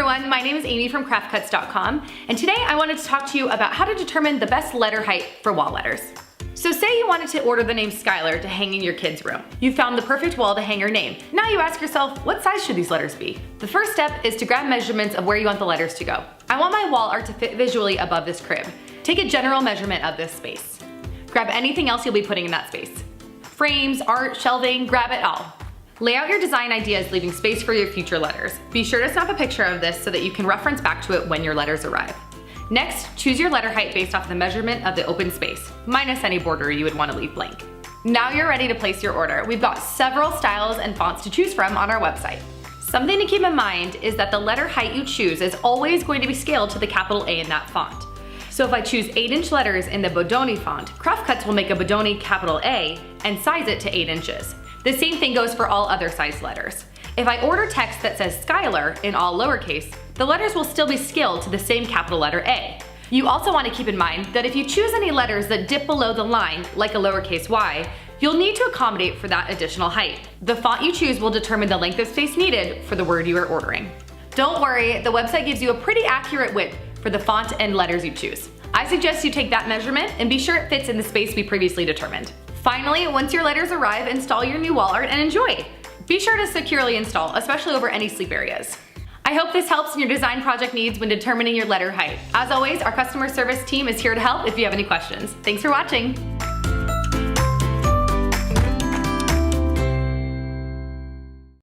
everyone, my name is Amy from craftcuts.com, and today I wanted to talk to you about how to determine the best letter height for wall letters. So say you wanted to order the name Skylar to hang in your kid's room. You found the perfect wall to hang your name. Now you ask yourself, what size should these letters be? The first step is to grab measurements of where you want the letters to go. I want my wall art to fit visually above this crib. Take a general measurement of this space. Grab anything else you'll be putting in that space. Frames, art, shelving, grab it all. Lay out your design ideas, leaving space for your future letters. Be sure to snap a picture of this so that you can reference back to it when your letters arrive. Next, choose your letter height based off the measurement of the open space, minus any border you would want to leave blank. Now you're ready to place your order. We've got several styles and fonts to choose from on our website. Something to keep in mind is that the letter height you choose is always going to be scaled to the capital A in that font. So if I choose 8-inch letters in the Bodoni font, Craft Cuts will make a Bodoni capital A and size it to 8 inches. The same thing goes for all other size letters. If I order text that says Skylar in all lowercase, the letters will still be scaled to the same capital letter A. You also want to keep in mind that if you choose any letters that dip below the line, like a lowercase y, you'll need to accommodate for that additional height. The font you choose will determine the length of space needed for the word you are ordering. Don't worry, the website gives you a pretty accurate width for the font and letters you choose. I suggest you take that measurement and be sure it fits in the space we previously determined. Finally, once your letters arrive, install your new wall art and enjoy. Be sure to securely install, especially over any sleep areas. I hope this helps in your design project needs when determining your letter height. As always, our customer service team is here to help if you have any questions. Thanks for watching.